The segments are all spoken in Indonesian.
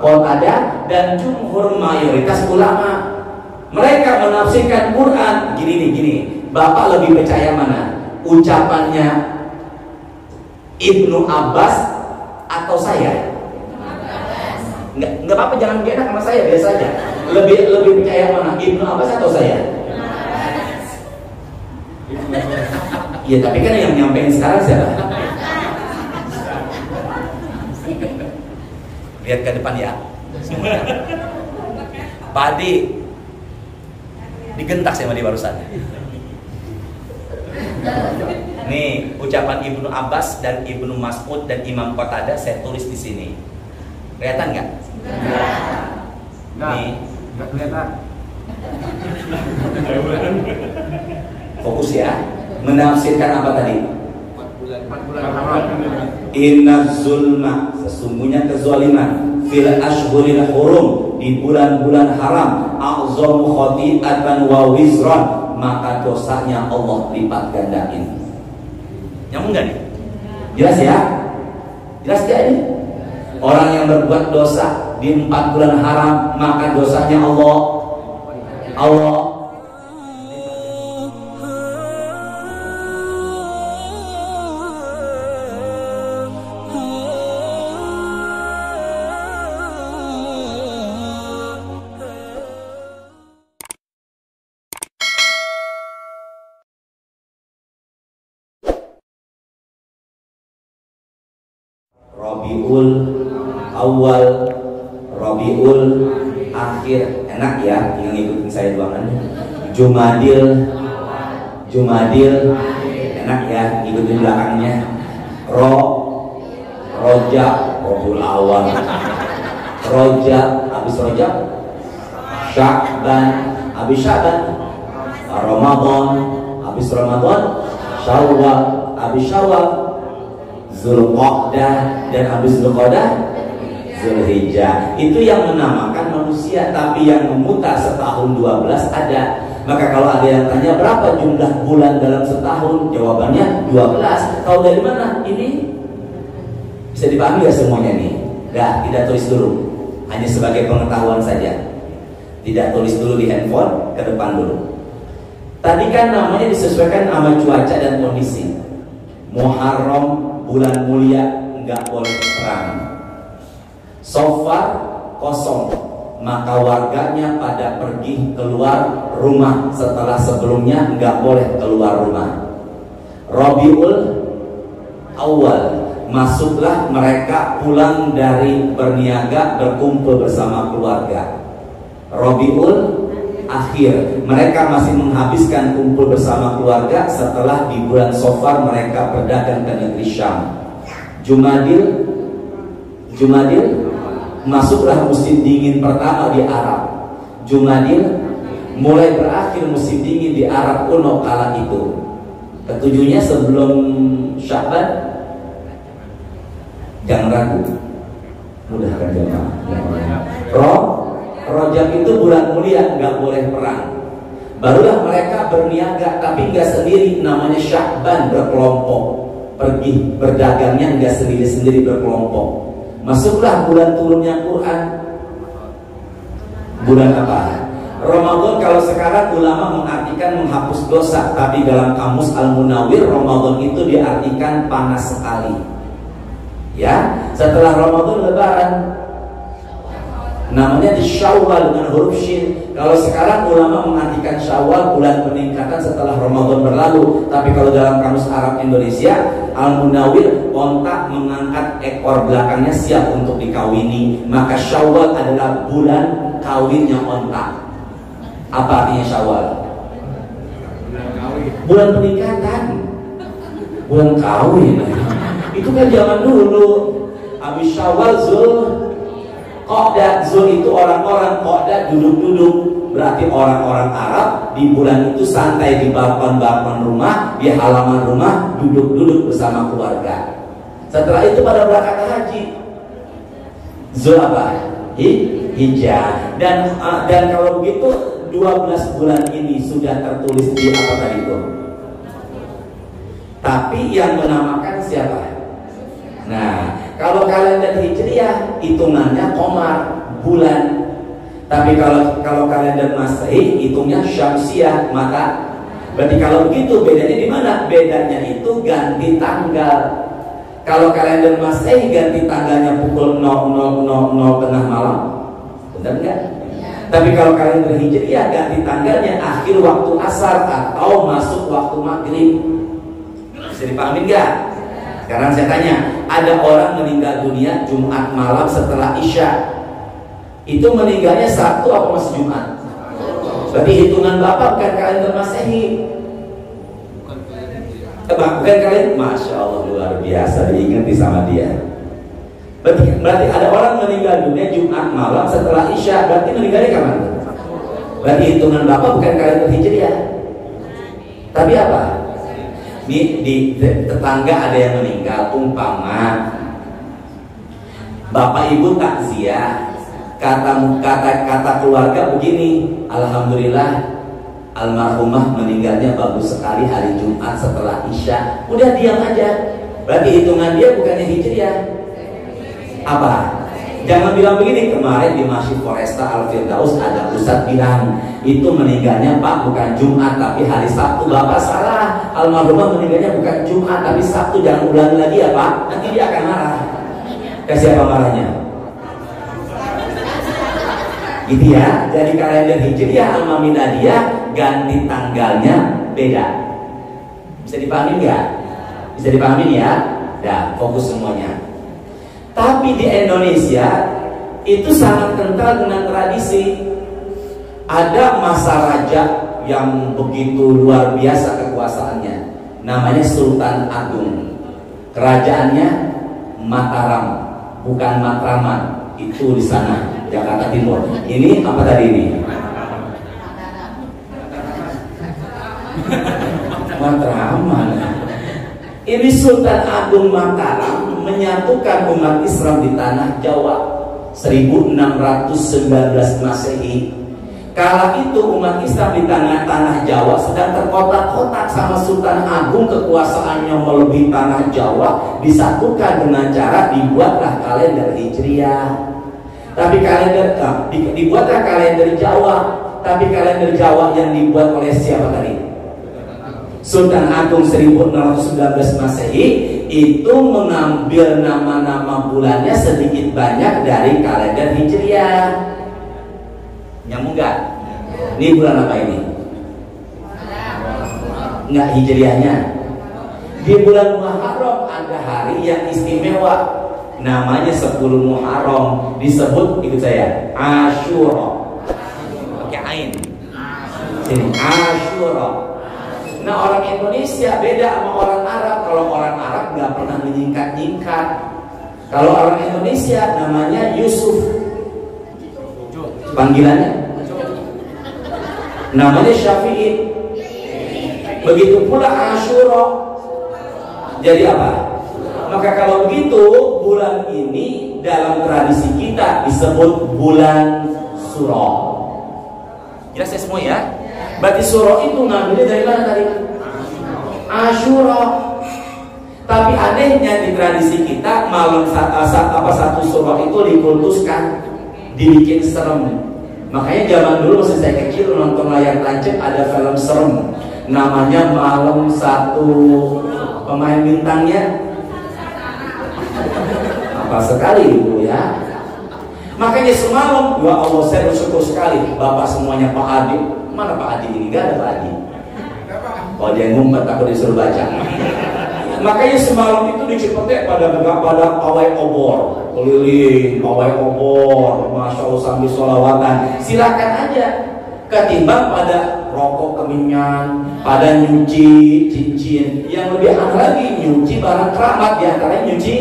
Qatadah dan jumhur mayoritas ulama. Mereka menafsirkan Quran gini. Bapak lebih percaya mana? Ucapannya Ibnu Abbas atau saya? Nggak apa-apa, jangan enak sama saya, biasa aja. Lebih percaya mana? Ibnu Abbas atau saya? Iya, tapi kan yang nyampein sekarang siapa? Lihat ke depan ya. Pak Adi digentak sama dia barusan. Nih ucapan Ibnu Abbas dan Ibnu Mas'ud dan Imam Qatadah saya tulis di sini. Kelihatan nggak? Nih, nggak kelihatan. Fokus ya. Menafsirkan apa tadi? 4 bulan. Inna zulma, sesungguhnya kezaliman, fil ashhuril hurum, di bulan-bulan haram, a'zamu khati'atan wa wizran, maka dosanya Allah lipat gandain. Nyambung nggak nih? Jelas ya? Jelas gak ini? Orang yang berbuat dosa di 4 bulan haram, maka dosanya Allah Rabiul Awal, Rabiul Akhir, enak ya, tinggal ngikutin saya doang. Jumadil, enak ya, ngikutin belakangnya. Rojab, Rabiul Awal, Rojab, habis Rojab, Sya'ban, habis Sya'ban, Ramadan, habis Ramadan, Syawal, habis Syawal, Zulqa'dah, dan habis Zulqa'dah Zulhijjah. Itu yang menamakan manusia, tapi yang memutar setahun 12 ada. Maka kalau ada yang tanya berapa jumlah bulan dalam setahun, jawabannya 12. Tahu dari mana? Ini bisa dipahami ya semuanya nih? Tidak tulis dulu, hanya sebagai pengetahuan saja. Tidak tulis dulu di handphone, ke depan dulu. Tadi kan namanya disesuaikan sama cuaca dan kondisi. Muharram, bulan mulia, nggak boleh perang. Sofar kosong, maka warganya pada pergi keluar rumah setelah sebelumnya nggak boleh keluar rumah. Rabiul Awal, masuklah mereka pulang dari berniaga berkumpul bersama keluarga. Rabiul Akhir, mereka masih menghabiskan kumpul bersama keluarga setelah di bulan Sofar mereka berdagang ke negeri Syam. Jumadil, masuklah musim dingin pertama di Arab. Jumadil, mulai berakhir musim dingin di Arab kuno kala itu. Ketujuhnya sebelum Sya'ban. Jangan ragu, mudahkan jemaah. Rojab itu bulan mulia, nggak boleh perang. Barulah mereka berniaga, tapi nggak sendiri, namanya Sya'ban, berkelompok. Pergi berdagangnya nggak sendiri-sendiri, berkelompok. Masuklah bulan turunnya Quran. Bulan apa? Ramadan. Kalau sekarang ulama mengartikan menghapus dosa, tapi dalam kamus Al-Munawwir Ramadan itu diartikan panas sekali. Ya, setelah Ramadan Lebaran, namanya di Syawal dengan huruf Shin. Kalau sekarang ulama mengartikan Syawal bulan peningkatan setelah Ramadan berlalu. Tapi kalau dalam kamus Arab Indonesia, Al-Munawwir, onta mengangkat ekor belakangnya siap untuk dikawini. Maka Syawal adalah bulan kawinnya onta. Apa artinya Syawal? Bulan peningkatan, bulan kawin. Itu kan zaman dulu. Habis Syawal, Qa'dah, Zul itu orang-orang, Qa'dah duduk-duduk, berarti orang-orang Arab di bulan itu santai di balkon-balkon rumah, di halaman rumah, duduk-duduk bersama keluarga. Setelah itu pada berangkat haji. Zul apa? Hijjah. Dan kalau begitu 12 bulan ini sudah tertulis di apa tadi itu? Tapi yang menamakan siapa? Nah, Kalau kalender Hijriah hitungannya qamar, bulan. Tapi kalau kalender Masehi hitungnya Syamsiah, mata. Berarti kalau begitu bedanya di mana? Bedanya itu ganti tanggal. Kalau kalender Masehi ganti tanggalnya pukul 00.00 tengah malam, benar nggak? Tapi kalau kalender Hijriah ganti tanggalnya akhir waktu asar atau masuk waktu maghrib. Bisa dipahami nggak? Sekarang saya tanya, ada orang meninggal dunia Jumat malam setelah Isya, itu meninggalnya Sabtu apa masih Jumat? Berarti hitungan Bapak bukan kalender Masehi. Bukan kalender, Masya Allah luar biasa, diingati sama dia. Berarti ada orang meninggal dunia Jumat malam setelah Isya, berarti meninggalnya kapan? Berarti hitungan Bapak bukan kalender Hijriah. Tapi apa? Di tetangga ada yang meninggal, umpama Bapak Ibu takziah, kata keluarga begini, alhamdulillah almarhumah meninggalnya bagus sekali hari Jumat setelah Isya. Udah diam aja. Berarti hitungan dia bukannya Hijriah. Apa? Jangan bilang begini, kemarin di Masjid Foresta Al-Firdaus ada ustadz bilang itu meninggalnya Pak bukan Jumat tapi hari Sabtu. Bapak salah, almarhumah meninggalnya bukan Jumat tapi Sabtu. Jangan ulangi lagi ya Pak, nanti dia akan marah. Ke siapa marahnya? Gitu ya. Jadi kalender Hijriah sama Miladiyah ganti tanggalnya beda. Bisa dipahami nggak? Bisa dipahami ya? Dah, fokus semuanya. Tapi di Indonesia itu sangat kental dengan tradisi. Ada masa raja yang begitu luar biasa kekuasaannya, namanya Sultan Agung. Kerajaannya Mataram, bukan Matraman. Itu di sana, Jakarta Timur. Ini apa tadi ini? Matraman. Ini Sultan Agung Mataram menyatukan umat Islam di tanah Jawa 1619 Masehi. Kala itu umat Islam di tanah Jawa sedang terkotak-kotak sama Sultan Agung, kekuasaannya melebihi tanah Jawa, disatukan dengan cara dibuatlah kalender Hijriah. Tapi dibuatlah kalender Jawa. Tapi kalender Jawa yang dibuat oleh siapa tadi? Sultan Agung 1619 Masehi itu mengambil nama-nama bulannya sedikit banyak dari kalender Hijriah. Nyambung nggak? Ini bulan apa ini? Nggak Hijriahnya. Di bulan Muharram ada hari yang istimewa, namanya 10 Muharram, disebut, ikut saya, Asyura. Pakai ain. Sini, Asyura. Nah, orang Indonesia beda sama orang Arab. Kalau orang Arab nggak pernah menyingkat-nyingkat. Kalau orang Indonesia namanya Yusuf, panggilannya namanya Syafi'i. Begitu pula Asyura. Jadi apa? Maka kalau begitu bulan ini dalam tradisi kita disebut bulan Suro. Jelas ya semua ya? Berarti Suro itu ngambilnya dari mana tadi? Asyura. Tapi anehnya di tradisi kita malam satu Suro itu dikultuskan, dibikin serem. Makanya zaman dulu masih saya kecil nonton layar tancap ada film serem, namanya Malam Satu. Pemain bintangnya apa sekali ibu ya. Makanya semalam, ya Allah saya bersyukur sekali Bapak semuanya Pak Adi. Mana Pak Adi ini? Gak ada Pak Adi. Kalau dia ngumpet aku disuruh baca. Makanya semalam itu dicepetek pada pawai obor, keliling pawai obor, Masya Allah sambil sholawatan. Silakan aja. Ketimbang pada rokok keminyan, pada nyuci cincin. Yang lebih aneh lagi nyuci barang keramat, diantaranya nyuci.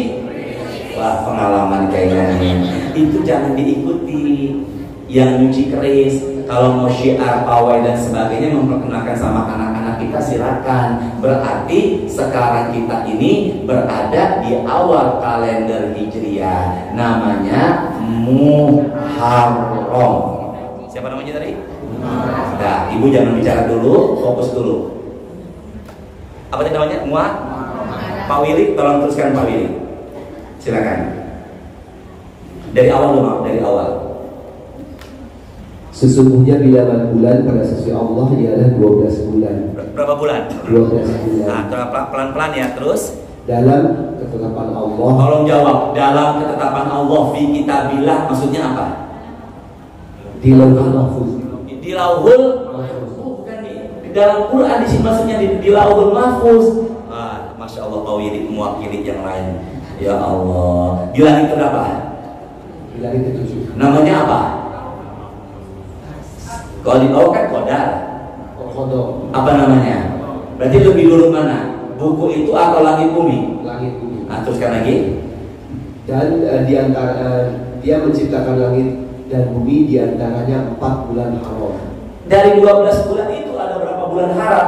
Wah, pengalaman kayaknya itu jangan diikuti. Yang nyuci keris, kalau mau syiar pawai dan sebagainya memperkenalkan sama anak-anak kita silakan. Berarti sekarang kita ini berada di awal kalender Hijriah, namanya Muharram. Siapa namanya tadi? Nah, ibu jangan bicara dulu, fokus dulu. Apa tadi namanya? Pak Willy, tolong teruskan Pak Willy. Silakan. Dari awal dong, dari awal. Sesungguhnya bilangan bulan pada sisi Allah ialah 12 bulan. Berapa bulan? 12 bulan. Nah, pelan-pelan ya, terus. Dalam ketetapan Allah. Tolong jawab, dalam ketetapan Allah fi kitabillah maksudnya apa? Di Lauhul Mahfuz. Di Lauhul Mahfuz. Bukan di dalam Quran di sini maksudnya di Lauhul Mahfuz. Masya Allah, kau ini mewakili yang lain. Ya Allah. Di langit berapa? Di langit ke-7. Namanya apa? Kalau di bawah kan Qadar. Qadar. Apa namanya? Berarti lebih dulu mana? Buku itu atau langit bumi? Langit bumi. Nah, teruskan lagi. Dan di antara dia menciptakan langit dan bumi, di antaranya 4 bulan haram. Dari 12 bulan itu ada berapa bulan haram?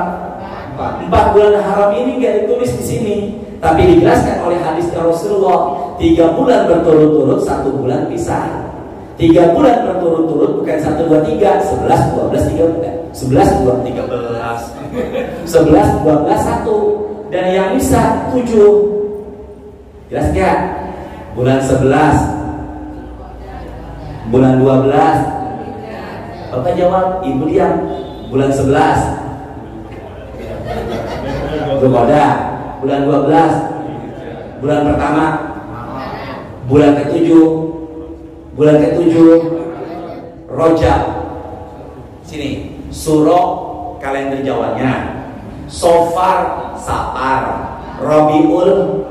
4 bulan haram ini nggak ditulis di sini, tapi dijelaskan oleh hadis Rasulullah. 3 bulan berturut-turut, 1 bulan pisah. 3 bulan berturut-turut, bukan 1, 2, 3, 11, 12, 13, 11, 12, 13, 11, 12, 1. Dan yang bisa 7. Jelas gak? Bulan 11, bulan 12. Bapak jawab, ibu diam. Bulan 11 Dzulqa'dah. Bulan 12 bulan pertama. Bulan ke-7 Rajab. Sini surah kalender Jawanya. Sofar, Safar, Rabiul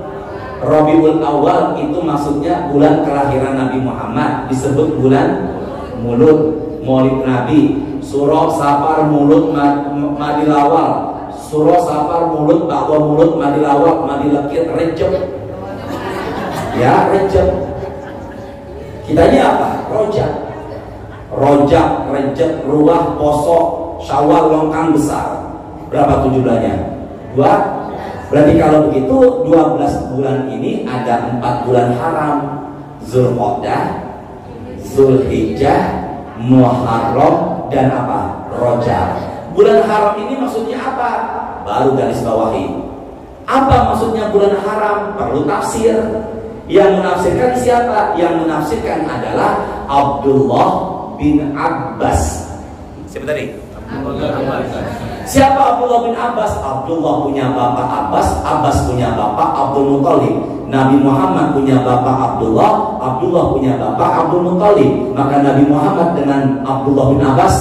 Awal itu maksudnya bulan kelahiran Nabi Muhammad, disebut bulan Mulud, Maulid Nabi. Surah Safar, Mulud, Madil Awal. Surah Safar, Mulud, Ba'wa Mulud, Madil Awal, Madil Akhir, Rejab. Ya, Rejab. Kitanya apa? Rojab, Rejab, Ruah, Poso, Syawal, Longkang besar. Berapa 7 bulannya? 2. Berarti kalau begitu 12 bulan ini ada 4 bulan haram. Dzulqa'dah, Dzulhijjah, Muharram, dan apa? Rajab. Bulan haram ini maksudnya apa? Baru garis bawahi. Apa maksudnya bulan haram? Perlu tafsir. Yang menafsirkan siapa? Yang menafsirkan adalah Abdullah bin Abbas. Siapa tadi? Siapa Abdullah bin Abbas? Abdullah punya bapak Abbas, Abbas punya bapak Abdul Muthalib. Nabi Muhammad punya bapak Abdullah, Abdullah punya bapak Abdul Muthalib. Maka Nabi Muhammad dengan Abdullah bin Abbas,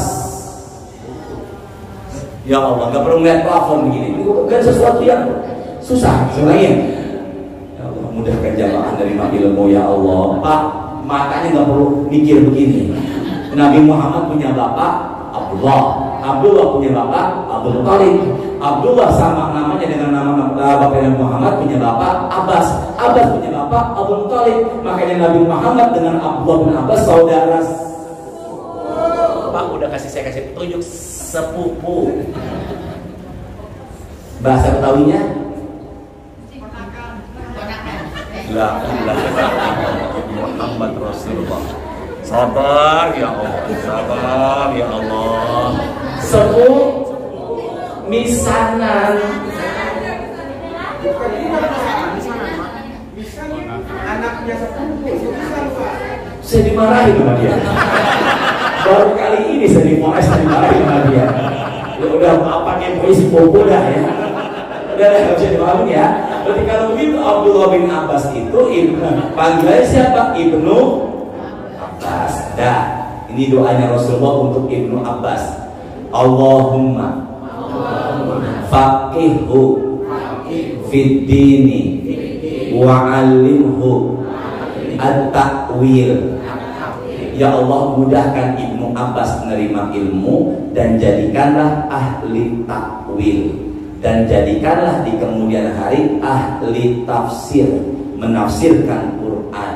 ya Allah, gak perlu ngeliat plafon begini. Itu bukan sesuatu yang susah sebenarnya. Ya Allah, mudahkan jamaah dari ilmu ya Allah. Pak, makanya gak perlu mikir begini. Nabi Muhammad punya bapak Abdullah, Abdullah punya bapak Abdul Muthalib. Abdullah sama namanya dengan nama bapak Nabi Muhammad punya bapak Abbas. Abbas punya bapak Abdul Muthalib. Makanya Nabi Muhammad dengan Abdullah bin Abbas saudara. Pak udah saya kasih petunjuk sepupu. Bahasa Betawinya Muhammad Rasulullah. Sabar ya Allah, sabar ya Allah. Sepuh misanan. Anaknya sepupu. Saya dimarahi sama dia. Baru kali ini saya dimarahi sama dia. Ya udah pakai puisi bobo dah ya. Udah nggak bisa dipahami ya. Berarti kalau begitu Abdullah bin Abbas itu panggilannya siapa? Ibnu Abbas. Dah, ini doanya Rasulullah untuk Ibnu Abbas. Allahumma faqihhu fid dini wa 'allimhu at-ta'wil. Ya Allah, mudahkan Ibnu Abbas menerima ilmu dan jadikanlah ahli takwil, dan jadikanlah di kemudian hari ahli tafsir, menafsirkan Quran.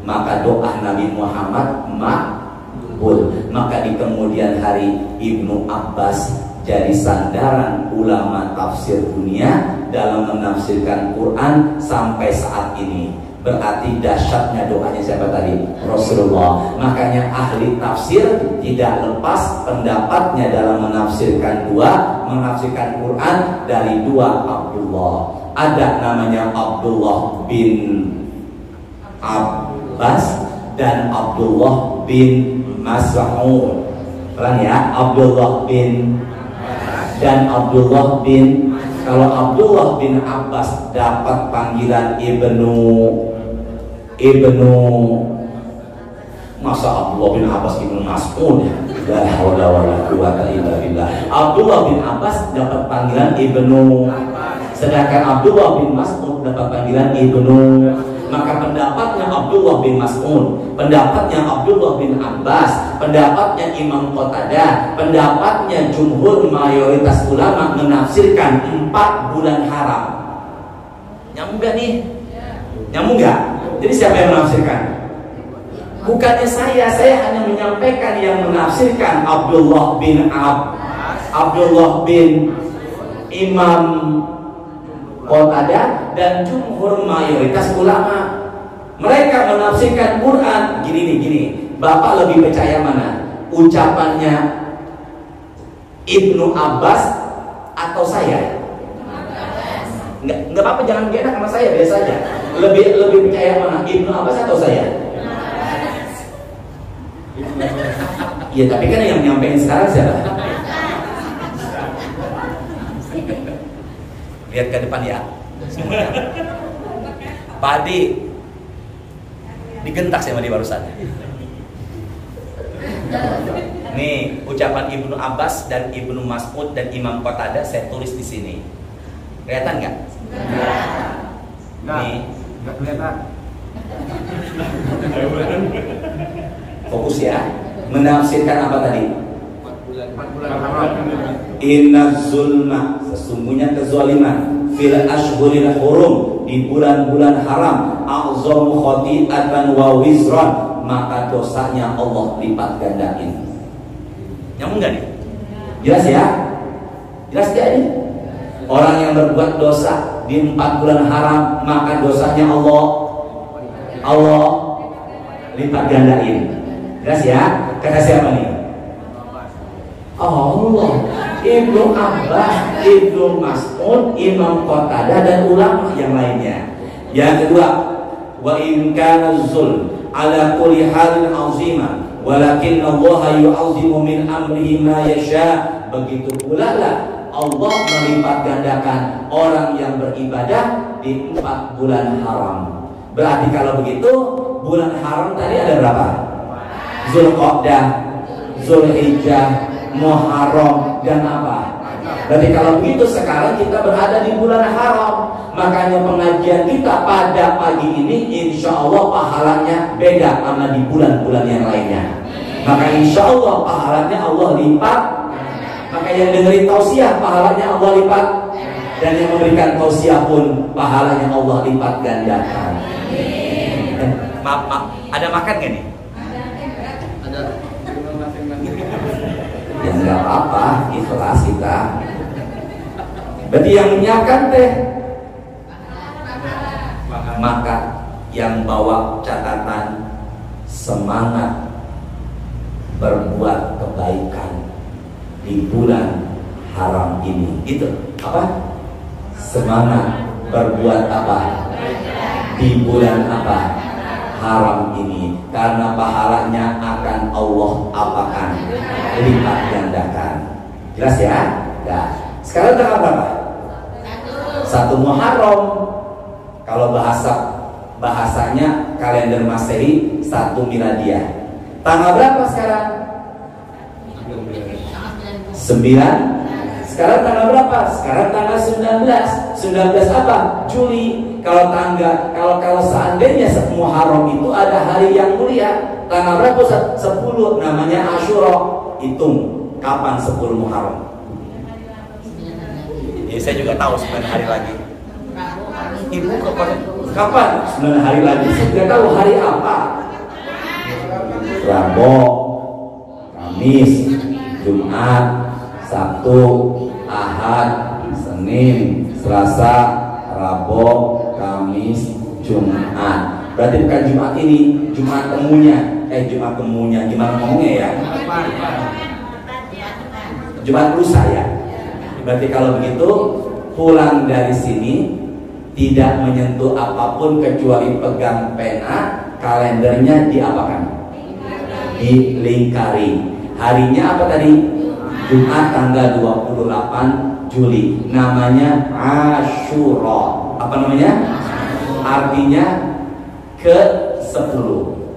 Maka doa Nabi Muhammad makbul. Maka di kemudian hari Ibnu Abbas jadi sandaran ulama tafsir dunia dalam menafsirkan Quran sampai saat ini. Berarti dahsyatnya doanya siapa tadi? Rasulullah. Makanya ahli tafsir tidak lepas pendapatnya dalam menafsirkan Quran dari dua Abdullah. Ada namanya Abdullah bin Abbas dan Abdullah bin Mas'ud. Pelan ya, Abdullah bin dan Abdullah bin. Kalau Abdullah bin Abbas dapat panggilan ibnu, masa Abdullah bin Abbas ibnu Mas'ud ya? La haula wala quwwata illa billah. Abdullah bin Abbas dapat panggilan ibnu, sedangkan Abdullah bin Mas'ud dapat panggilan ibnu. Maka pendapatnya Abdullah bin Mas'ud, pendapatnya Abdullah bin Abbas, pendapatnya Imam Qatadah, pendapatnya jumhur mayoritas ulama menafsirkan 4 bulan haram. Nyambung gak nih? Nyambung gak? Jadi siapa yang menafsirkan? Bukannya saya hanya menyampaikan yang menafsirkan Abdullah bin Abdullah bin Imam Qatadah dan jumhur mayoritas ulama. Mereka menafsirkan Quran gini. Bapak lebih percaya mana? Ucapannya Ibnu Abbas atau saya? Enggak apa-apa, jangan gak enak sama saya, biasa aja. Lebih percaya mana? Ibnu Abbas atau saya? Iya, tapi kan yang nyampein sekarang siapa? Lihat ke depan ya. Pak Adi digentak sama dia barusan. Nih ucapan Ibnu Abbas dan Ibnu Mas'ud dan Imam Qatadah saya tulis di sini. Kelihatan nggak? Nih, nggak kelihatan. Fokus ya. Menafsirkan apa tadi? 4 bulan haram. Inna zulma, sesungguhnya kezaliman, fil ashhuril hurum, di bulan-bulan haram, a'zamu khati'atan wa wizran, maka dosanya Allah lipat gandain. Nyambung gak nih? Jelas ya? Jelas gak nih? Orang yang berbuat dosa di 4 bulan haram, maka dosanya Allah lipat gandain. Jelas ya? Kata siapa nih? Allah, Ibnu Abbas, Ibnu Mas'ud, Imam Qatadah dan ulama yang lainnya. Yang kedua, wa in kana zulm ala kulli halin azima, walakin Allah yu'azimu min amrihi ma yasha. Begitu pula lah Allah melipat gandakan orang yang beribadah di 4 bulan haram. Berarti kalau begitu bulan haram tadi ada berapa? Zulqa'dah, Zulhijjah, Muharram dan apa? Berarti kalau begitu sekarang kita berada di bulan haram. Makanya pengajian kita pada pagi ini insya Allah pahalanya beda sama di bulan-bulan yang lainnya. Maka insya Allah pahalanya Allah lipat. Maka yang dengerin tausiah pahalanya Allah lipat, dan yang memberikan tausiah pun pahalanya Allah lipat gandakan. Maaf, ada makan gak nih? Ada. Ya nggak apa-apa, ikhlas kita. Berarti yang menyiapkan teh, maka yang bawa catatan semangat berbuat kebaikan di bulan haram ini. Itu apa? Semangat berbuat apa? Di bulan apa? Haram ini, karena pahalanya akan Allah apakan? Lipat gandakan. Jelas ya? Nah, sekarang tanggal berapa? 1 Muharram. Kalau bahasanya kalender Masehi 1 Miladiah. Tanggal berapa sekarang? 9. Sekarang tanggal berapa? Sekarang tanggal 19. 19 apa? Juli. Kalau seandainya Muharram itu ada hari yang mulia, tanggal berapa? 10, namanya Asyura. Hitung kapan 10 Muharram. Ya, saya juga tahu 9 hari lagi. Ibu kapan? 9 hari lagi. Saya juga tahu hari apa. Rabu, Kamis, Jumat, Sabtu, Ahad, Senin, Selasa, Rabu, Kamis, Jumat. Berarti bukan Jumat ini, Jumat temunya. Jumat temunya, gimana ngomongnya ya? Jumat lusa ya. Berarti kalau begitu pulang dari sini tidak menyentuh apapun kecuali pegang pena, kalendernya diapakan? Dilingkari. Harinya apa tadi? Jumat tanggal 28 Juli. Namanya Asyura. Apa namanya? Artinya ke-10.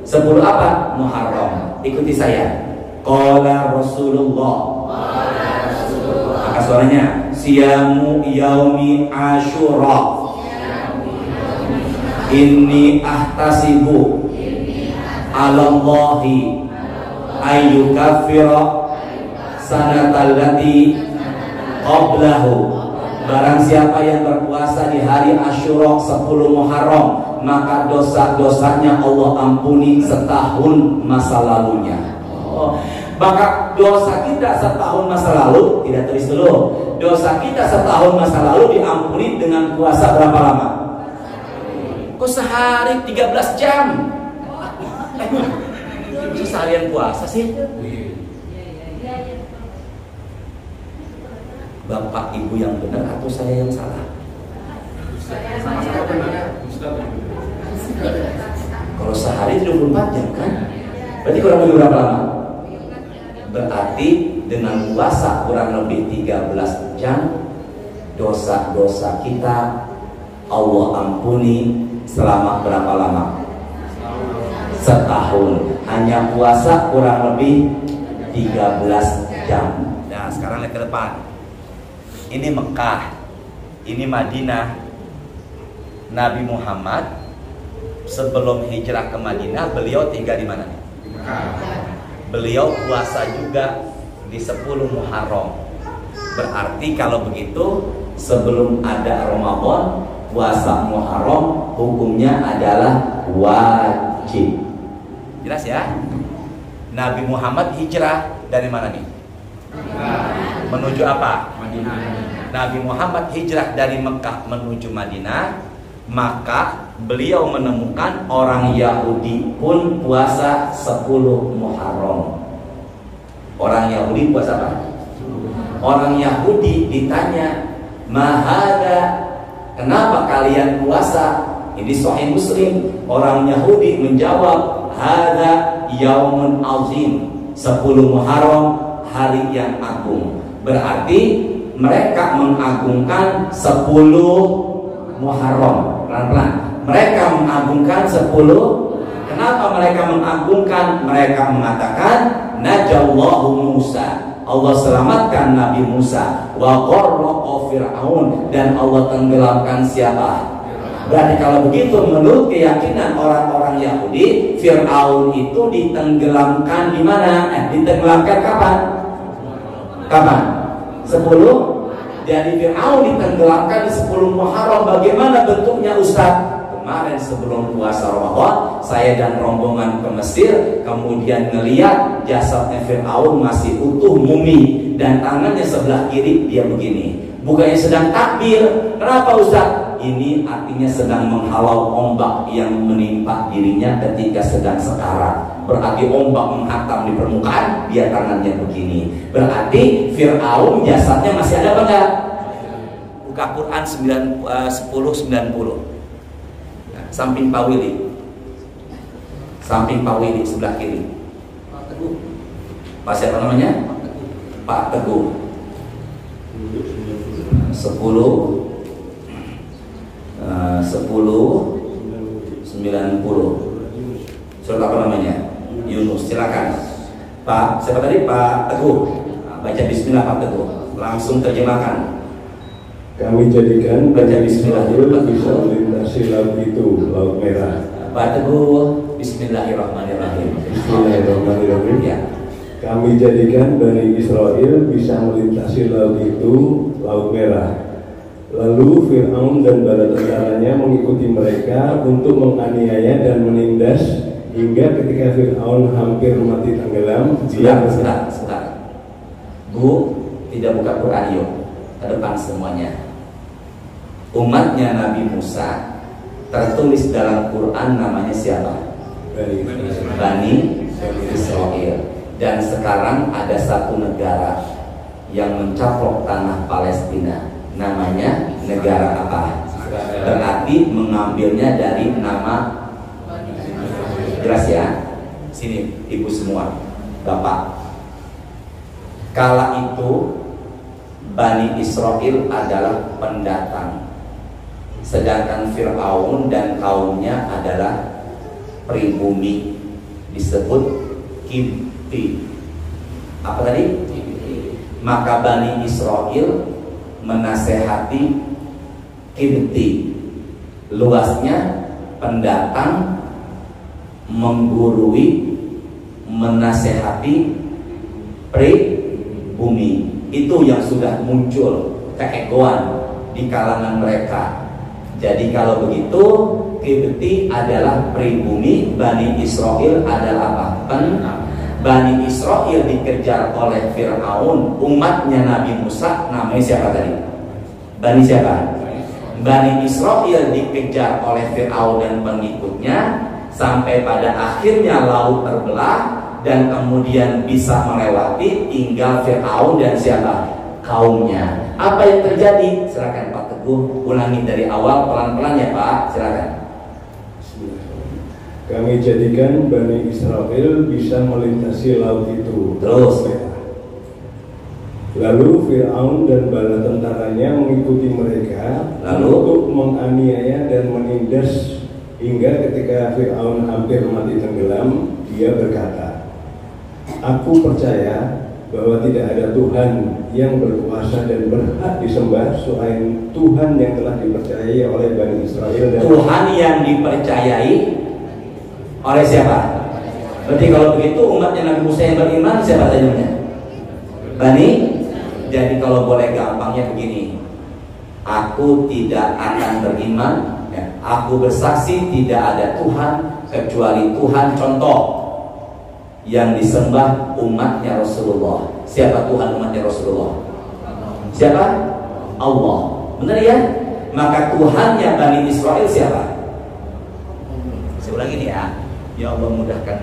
10 apa? Muharram. Ikuti saya. Qala Rasulullah. Maka suaranya siyamu yaumi Asyura. Inni ahtasibu alallahi ayyukaffira sanatallati qablahu. Barang siapa yang berpuasa di hari Asyura 10 Muharram, maka dosa-dosanya Allah ampuni setahun masa lalunya. Maka dosa kita setahun masa lalu, tidak tulis dulu. Dosa kita setahun masa lalu diampuni dengan puasa berapa lama? Kok sehari 13 jam? Seharian puasa sih? Bapak ibu yang benar atau saya yang salah? Sama-sama benar. Kalau sehari 24 jam kan? Berarti kurang lebih berapa lama? Berarti dengan puasa kurang lebih 13 jam, dosa-dosa kita Allah ampuni selama berapa lama? Setahun. Hanya puasa kurang lebih 13 jam. Nah sekarang lihat ke depan. Ini Mekah, ini Madinah. Nabi Muhammad sebelum hijrah ke Madinah, beliau tinggal di mana? Beliau puasa juga di 10 Muharram. Berarti kalau begitu sebelum ada Ramadan, puasa Muharram hukumnya adalah wajib. Jelas ya? Nabi Muhammad hijrah dari mana nih? Menuju apa? Madinah. Nabi Muhammad hijrah dari Mekah menuju Madinah, maka beliau menemukan orang Yahudi pun puasa 10 Muharram. Orang Yahudi puasa apa? Orang Yahudi ditanya, "Mahada, kenapa kalian puasa?" Ini Sahih Muslim. Orang Yahudi menjawab, "Hada yaumun azim." 10 Muharram, hari yang agung. Berarti mereka mengagungkan 10 Muharram. Pelan-pelan. Mereka mengagungkan 10. Kenapa mereka mengagungkan? Mereka mengatakan najallahu Musa. Allah selamatkan Nabi Musa. Wa qarraqa Fir'aun, dan Allah tenggelamkan siapa? Berarti kalau begitu menurut keyakinan orang-orang Yahudi, Fir'aun itu ditenggelamkan di mana? Ditenggelamkan kapan? Kapan? 10. Jadi Fir'aun ditenggelamkan di 10 Muharram. Bagaimana bentuknya Ustaz? Kemarin sebelum puasa Ramadan, saya dan rombongan ke Mesir, kemudian ngeliat jasadnya Fir'aun masih utuh, mumi, dan tangannya sebelah kiri dia begini. Bukannya sedang takbir. Kenapa Ustaz? Ini artinya sedang menghalau ombak yang menimpa dirinya ketika sedang sekarat. Berarti ombak menghantam di permukaan, dia tangannya begini. Berarti Fir'aun jasadnya masih ada apa enggak? Buka Quran 10:90. Nah, samping Pak Willy. Samping Pak Willy sebelah kiri. Pak Teguh. Pak siapa namanya? Pak Teguh. 10:90. Surat apa namanya? Yunus. Silakan Pak, siapa tadi? Pak Teguh. Baca bismillah Pak Teguh. Langsung terjemahkan. Kami jadikan Baca bismillah dulu, Pak. bisa melintasi laut itu, Laut Merah. Pak Teguh, bismillahirrahmanirrahim. Bismillahirrahmanirrahim. Ya. Kami jadikan Bani Israel bisa melintasi laut itu, Laut Merah. Lalu Fir'aun dan bala tentaranya mengikuti mereka untuk menganiaya dan menindas, hingga ketika Fir'aun hampir mati tenggelam, dia Sebentar. Bu, tidak buka Quran yuk. Ke depan semuanya. Umatnya Nabi Musa tertulis dalam Quran namanya siapa? Bani Israel. Dan sekarang ada satu negara yang mencaplok tanah Palestina. Namanya negara apa? berarti mengambilnya dari nama. Jelas ya? Sini ibu semua, bapak. Kala itu Bani Israel adalah pendatang, sedangkan Fir'aun dan kaumnya adalah pribumi, disebut Kipti. Apa tadi? Maka Bani Israel menasehati Kipti. Luasnya pendatang menggurui, menasehati pribumi. Itu yang sudah muncul keegoan di kalangan mereka. Jadi kalau begitu, Kipti adalah pribumi, Bani Israel adalah apa? Bani Israel dikejar oleh Fir'aun, umatnya Nabi Musa, namanya siapa tadi? Bani siapa? Bani Israel dikejar oleh Fir'aun dan pengikutnya, sampai pada akhirnya laut terbelah dan kemudian bisa melewati, tinggal Fir'aun dan siapa? Kaumnya. Apa yang terjadi? Silakan Pak Teguh ulangi dari awal pelan-pelan ya Pak, silakan. Kami jadikan Bani Israel bisa melintasi laut itu. Terus. Lalu Fir'aun dan bala tentaranya mengikuti mereka untuk menganiaya dan menindas, hingga ketika Fir'aun hampir mati tenggelam, dia berkata, "Aku percaya bahwa tidak ada Tuhan yang berkuasa dan berhak disembah selain Tuhan yang telah dipercayai oleh Bani Israel." Dan Tuhan yang dipercayai oleh siapa? Berarti kalau begitu umatnya Nabi Musa yang beriman siapa tadinya? Bani. Jadi kalau boleh gampangnya begini, aku tidak akan beriman ya, aku bersaksi tidak ada Tuhan kecuali Tuhan contoh yang disembah umatnya Rasulullah. Siapa Tuhan umatnya Rasulullah? Siapa? Allah. Benar ya? Maka Tuhannya Bani Israel siapa? Saya ulangi nih ya. Ya Allah mudahkan.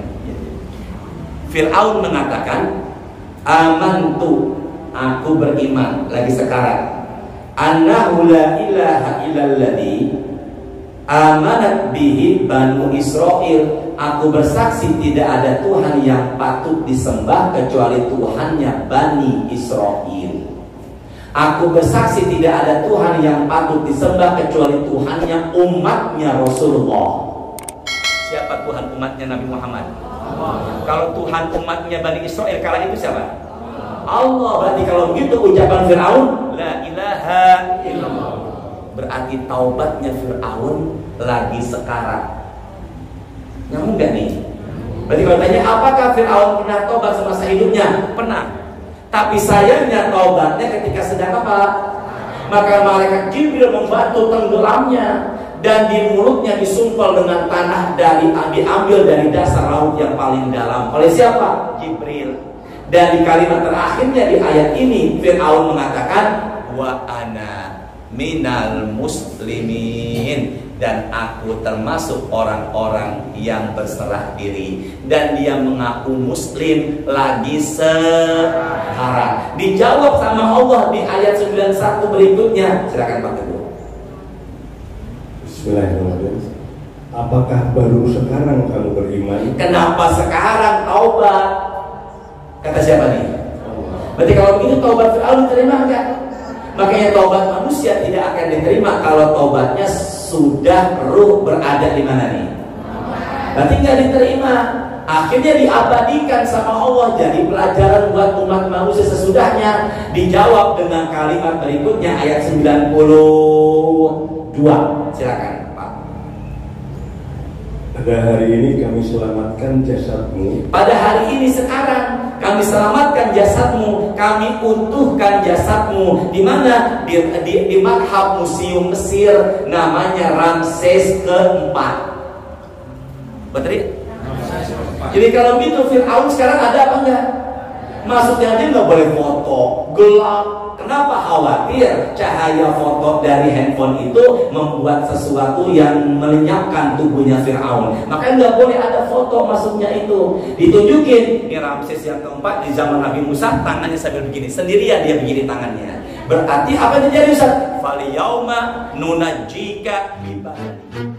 Fir'aun mengatakan, amantu, aku beriman. Lagi sekarang, annahu la ilaha illalladzi amanat bihi Banu Israel. Aku bersaksi tidak ada Tuhan yang patut disembah kecuali Tuhannya Bani Israel. Aku bersaksi tidak ada Tuhan yang patut disembah kecuali Tuhannya umatnya Rasulullah. Siapa Tuhan umatnya Nabi Muhammad? Allah. Kalau Tuhan umatnya Bani Israel kala itu siapa? Allah. Berarti kalau begitu ucapan Fir'aun la ilaha illallah, berarti taubatnya Fir'aun lagi sekarang. Nyambung gak nih? Berarti kalau tanya apakah Fir'aun pernah taubat semasa hidupnya? Pernah. Tapi sayangnya taubatnya ketika sedang apa? Maka malaikat Jibril membantu tenggelamnya, dan di mulutnya disumpal dengan tanah diambil dari dasar laut yang paling dalam. Oleh siapa? Jibril. Dan di kalimat terakhirnya di ayat ini Fir'aun mengatakan wa ana minal muslimin, dan aku termasuk orang-orang yang berserah diri. Dan dia mengaku muslim lagi sekarang. Dijawab sama Allah di ayat 91 berikutnya. Silakan Pak Teguh. Bismillahirrahmanirrahim. Apakah baru sekarang kamu beriman? Kenapa sekarang taubat? Kata siapa nih? Berarti kalau begitu taubat Fir'aun diterima enggak? Makanya taubat manusia tidak akan diterima kalau taubatnya sudah ruh berada di mana nih? Berarti nggak diterima. Akhirnya diabadikan sama Allah jadi pelajaran buat umat manusia sesudahnya. Dijawab dengan kalimat berikutnya ayat 92. Silakan Pak. Pada hari ini kami selamatkan jasadmu. Pada hari ini sekarang kami selamatkan jasadmu, kami utuhkan jasadmu. Di mana? Di Mathab Museum Mesir, namanya Ramses keempat. Betul? Jadi kalau gitu Fir'aun sekarang ada apa enggak? Maksudnya dia nggak boleh foto, gelap. Kenapa? Khawatir cahaya foto dari handphone itu membuat sesuatu yang melenyapkan tubuhnya Fir'aun. Makanya nggak boleh ada foto, maksudnya itu. Ditunjukin, ini Ramses yang keempat di zaman Nabi Musa, tangannya sambil begini, sendirian dia begini tangannya. Berarti apa yang terjadi Ustaz? Fal yauma nunajjika bi badani.